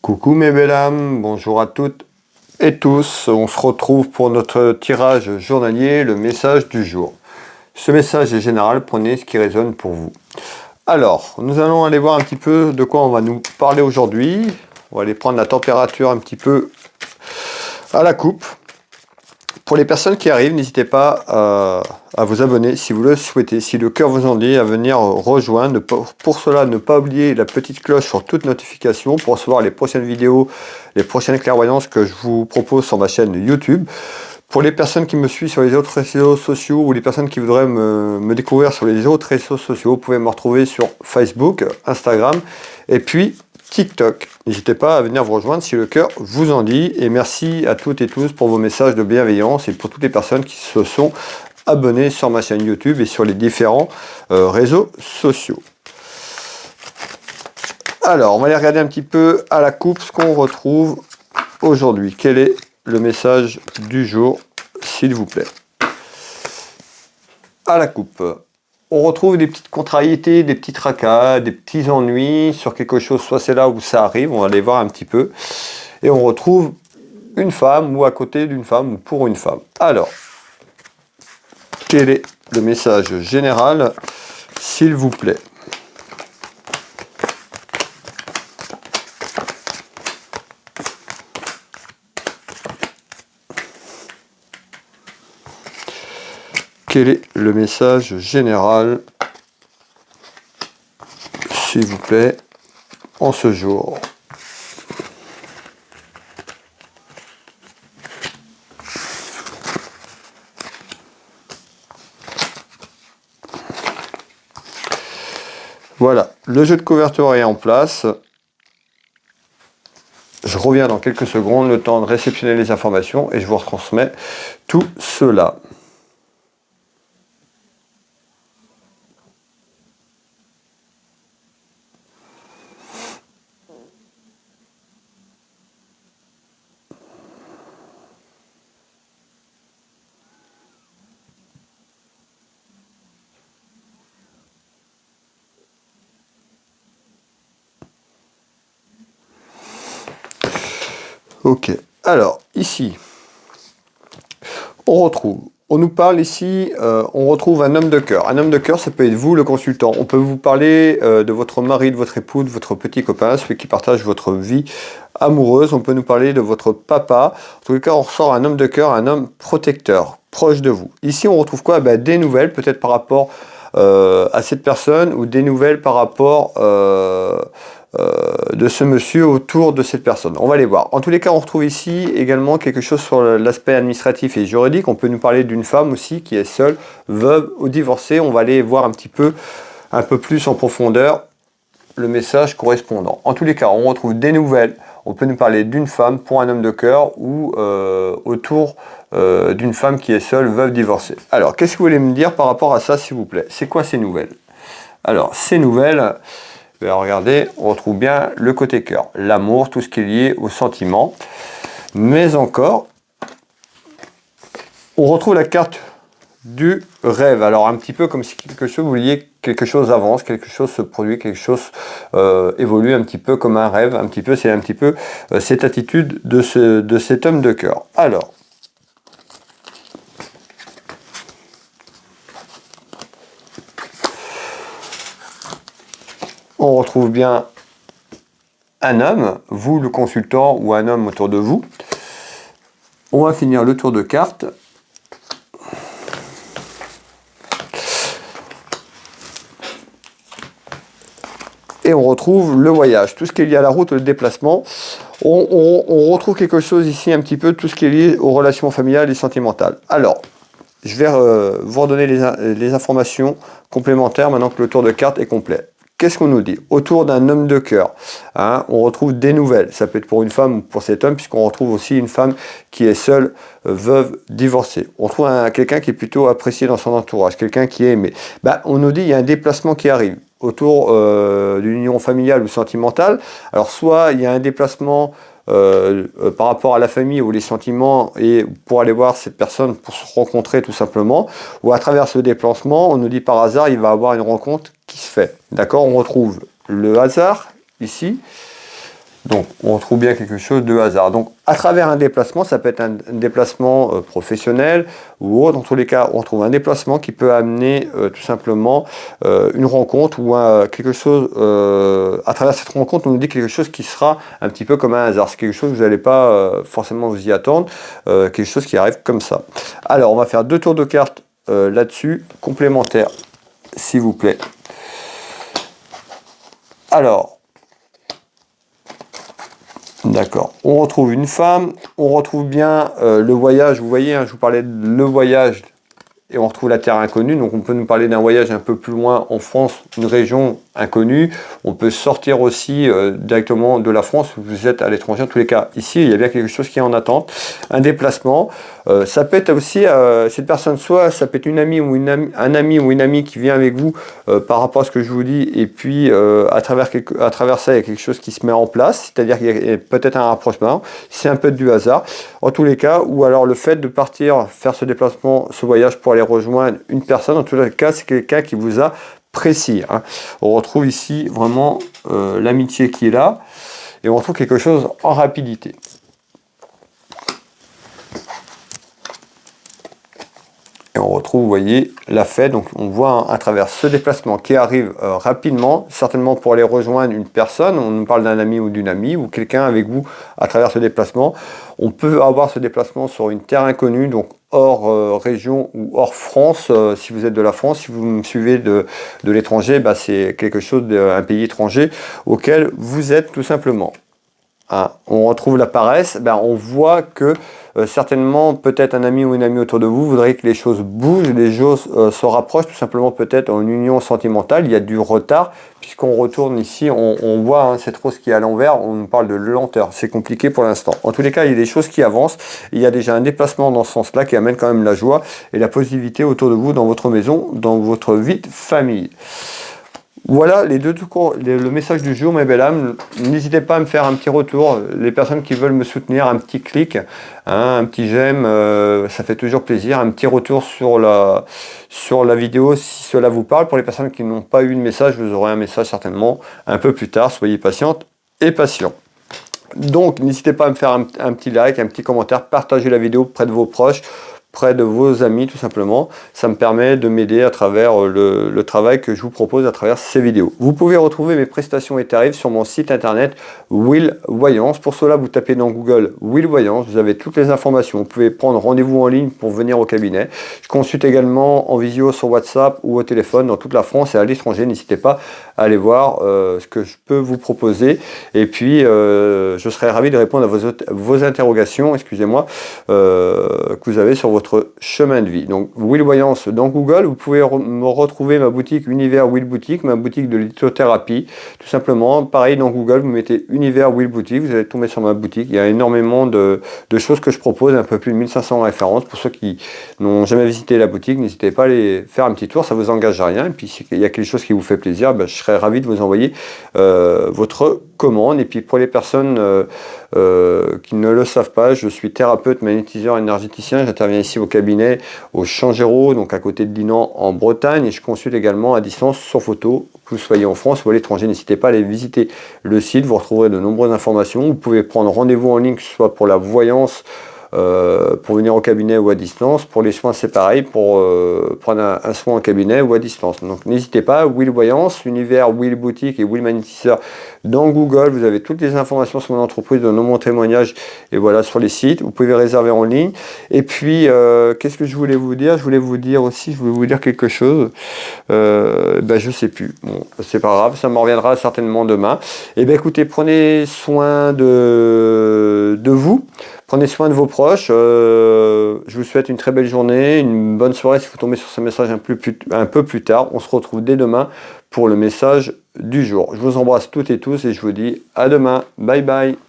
Coucou mes belles âmes, bonjour à toutes et tous. On se retrouve pour notre tirage journalier, le message du jour. Ce message est général, prenez ce qui résonne pour vous. Alors, nous allons aller voir un petit peu de quoi on va nous parler aujourd'hui. On va aller prendre la température un petit peu à la coupe. Pour les personnes qui arrivent, n'hésitez pas à vous abonner si vous le souhaitez. Si le cœur vous en dit, à venir rejoindre. Pour cela, ne pas oublier la petite cloche sur toute notification pour recevoir les prochaines vidéos, les prochaines clairvoyances que je vous propose sur ma chaîne YouTube. Pour les personnes qui me suivent sur les autres réseaux sociaux ou les personnes qui voudraient me découvrir sur les autres réseaux sociaux, vous pouvez me retrouver sur Facebook, Instagram et puis TikTok. N'hésitez pas à venir vous rejoindre si le cœur vous en dit. Et merci à toutes et tous pour vos messages de bienveillance et pour toutes les personnes qui se sont abonnées sur ma chaîne YouTube et sur les différents réseaux sociaux. Alors, on va aller regarder un petit peu à la coupe ce qu'on retrouve aujourd'hui. Quel est le message du jour, s'il vous plaît? À la coupe. On retrouve des petites contrariétés, des petits tracas, des petits ennuis sur quelque chose, soit c'est là où ça arrive, on va aller voir un petit peu. Et on retrouve une femme ou à côté d'une femme ou pour une femme. Alors, quel est le message général, s'il vous plaît? Quel est le message général, s'il vous plaît, en ce jour? Voilà, le jeu de couverture est en place. Je reviens dans quelques secondes, le temps de réceptionner les informations et je vous retransmets tout cela. Ok, alors ici, on nous parle ici, on retrouve un homme de cœur. Un homme de cœur, ça peut être vous, le consultant. On peut vous parler de votre mari, de votre époux, de votre petit copain, celui qui partage votre vie amoureuse. On peut nous parler de votre papa. En tout cas, on ressort un homme de cœur, un homme protecteur, proche de vous. Ici, on retrouve quoi? Des nouvelles, peut-être par rapport à cette personne, ou des nouvelles par rapport de ce monsieur autour de cette personne. On va les voir. En tous les cas, on retrouve ici également quelque chose sur l'aspect administratif et juridique. On peut nous parler d'une femme aussi qui est seule, veuve ou divorcée. On va aller voir un peu plus en profondeur le message correspondant. En tous les cas, on retrouve des nouvelles. On peut nous parler d'une femme pour un homme de cœur ou autour d'une femme qui est seule, veuve, divorcée. Alors, qu'est-ce que vous voulez me dire par rapport à ça, s'il vous plaît? C'est quoi ces nouvelles? Alors, ces nouvelles... regardez, on retrouve bien le côté cœur, l'amour, tout ce qui est lié au sentiment. Mais encore, on retrouve la carte du rêve. Alors un petit peu comme si quelque chose avance, quelque chose se produit, quelque chose évolue un petit peu comme un rêve. Un petit peu, c'est un petit peu cette attitude de cet homme de cœur. Alors, on retrouve bien un homme, vous le consultant ou un homme autour de vous. On va finir le tour de cartes. Et on retrouve le voyage, tout ce qui est lié à la route, le déplacement. On retrouve quelque chose ici un petit peu, tout ce qui est lié aux relations familiales et sentimentales. Alors, je vais vous redonner les informations complémentaires maintenant que le tour de cartes est complet. Qu'est-ce qu'on nous dit? Autour d'un homme de cœur, on retrouve des nouvelles. Ça peut être pour une femme ou pour cet homme, puisqu'on retrouve aussi une femme qui est seule, veuve, divorcée. On trouve quelqu'un qui est plutôt apprécié dans son entourage, quelqu'un qui est aimé. On nous dit qu'il y a un déplacement qui arrive autour d'une union familiale ou sentimentale. Alors soit il y a un déplacement par rapport à la famille ou les sentiments et pour aller voir cette personne pour se rencontrer tout simplement, ou à travers ce déplacement, on nous dit par hasard, il va avoir une rencontre qui se fait. D'accord? On retrouve le hasard ici, Donc, on retrouve bien quelque chose de hasard. Donc, à travers un déplacement, ça peut être un déplacement professionnel ou autre. Dans tous les cas, on retrouve un déplacement qui peut amener tout simplement une rencontre ou quelque chose. À travers cette rencontre, on nous dit quelque chose qui sera un petit peu comme un hasard. C'est quelque chose que vous n'allez pas forcément vous y attendre. Quelque chose qui arrive comme ça. Alors, on va faire 2 tours de cartes là-dessus, complémentaires, s'il vous plaît. Alors, d'accord. On retrouve une femme, on retrouve bien le voyage. Vous voyez, hein, je vous parlais de le voyage et on retrouve la terre inconnue. Donc on peut nous parler d'un voyage un peu plus loin en France, une région inconnue. On peut sortir aussi directement de la France, vous êtes à l'étranger. En tous les cas, ici, il y a bien quelque chose qui est en attente. Un déplacement. Ça peut être aussi, cette personne, soit ça peut être une amie ou un ami ou une amie qui vient avec vous par rapport à ce que je vous dis. Et puis, à travers ça, il y a quelque chose qui se met en place. C'est-à-dire qu'il y a peut-être un rapprochement. C'est un peu du hasard. En tous les cas, ou alors le fait de partir, faire ce déplacement, ce voyage pour aller rejoindre une personne, en tous les cas, c'est quelqu'un qui vous a précis. Hein. On retrouve ici vraiment l'amitié qui est là. Et on retrouve quelque chose en rapidité. Et on retrouve, vous voyez, la fête. Donc on voit à travers ce déplacement qui arrive rapidement, certainement pour aller rejoindre une personne. On nous parle d'un ami ou d'une amie ou quelqu'un avec vous à travers ce déplacement. On peut avoir ce déplacement sur une terre inconnue, donc hors région ou hors France. Si vous êtes de la France, si vous me suivez de l'étranger, bah, c'est quelque chose d'un pays étranger auquel vous êtes tout simplement. Hein, on retrouve la paresse, ben on voit que certainement peut-être un ami ou une amie autour de vous voudrait que les choses bougent, les choses se rapprochent tout simplement peut-être en union sentimentale. Il y a du retard puisqu'on retourne ici, on voit hein, cette rose qui est à l'envers, on nous parle de lenteur, c'est compliqué pour l'instant. En tous les cas, il y a des choses qui avancent, il y a déjà un déplacement dans ce sens-là qui amène quand même la joie et la positivité autour de vous dans votre maison, dans votre vie de famille. Voilà les deux tout court, le message du jour, mes belles âmes. N'hésitez pas à me faire un petit retour. Les personnes qui veulent me soutenir, un petit clic, hein, un petit j'aime, ça fait toujours plaisir. Un petit retour sur la vidéo si cela vous parle. Pour les personnes qui n'ont pas eu de message, vous aurez un message certainement un peu plus tard. Soyez patientes et patients. Donc, n'hésitez pas à me faire un petit like, un petit commentaire, partagez la vidéo près de vos proches, près de vos amis tout simplement. Ça me permet de m'aider à travers le travail que je vous propose à travers ces vidéos. Vous pouvez retrouver mes prestations et tarifs sur mon site internet Will Voyance. Pour cela, vous tapez dans Google Will Voyance, vous avez toutes les informations. Vous pouvez prendre rendez-vous en ligne pour venir au cabinet. Je consulte également en visio sur WhatsApp ou au téléphone dans toute la France et à l'étranger. N'hésitez pas à aller voir ce que je peux vous proposer. Et puis, je serai ravi de répondre à vos interrogations, excusez-moi, que vous avez sur votre chemin de vie. Donc Will Voyance dans Google, vous pouvez me retrouver ma boutique Univers Will Boutique, ma boutique de lithothérapie, tout simplement. Pareil dans Google, vous mettez Univers Will Boutique, vous allez tomber sur ma boutique. Il y a énormément de choses que je propose, un peu plus de 1500 références. Pour ceux qui n'ont jamais visité la boutique, n'hésitez pas à aller faire un petit tour, ça vous engage à rien. Et puis s'il y a quelque chose qui vous fait plaisir, ben, je serais ravi de vous envoyer votre commande. Et puis pour les personnes qui ne le savent pas, je suis thérapeute, magnétiseur, énergéticien. J'interviens ici au cabinet au Changero, donc à côté de Dinan en Bretagne, et je consulte également à distance sur photo, que vous soyez en France ou à l'étranger. N'hésitez pas à aller visiter le site, vous retrouverez de nombreuses informations. Vous pouvez prendre rendez-vous en ligne, que ce soit pour la voyance, pour venir au cabinet ou à distance. Pour les soins, c'est pareil, pour prendre un soin en cabinet ou à distance. Donc n'hésitez pas, Will Voyance, Univers Will Boutique et Will Magnétiseur dans Google. Vous avez toutes les informations sur mon entreprise, de mon témoignage et voilà sur les sites. Vous pouvez réserver en ligne. Et puis, qu'est-ce que je voulais vous dire? Je voulais vous dire quelque chose. Je sais plus. Bon, c'est pas grave, ça me reviendra certainement demain. Et bien écoutez, prenez soin de vous. Prenez soin de vos proches. Je vous souhaite une très belle journée, une bonne soirée si vous tombez sur ce message un peu plus tard. On se retrouve dès demain pour le message du jour. Je vous embrasse toutes et tous et je vous dis à demain. Bye bye.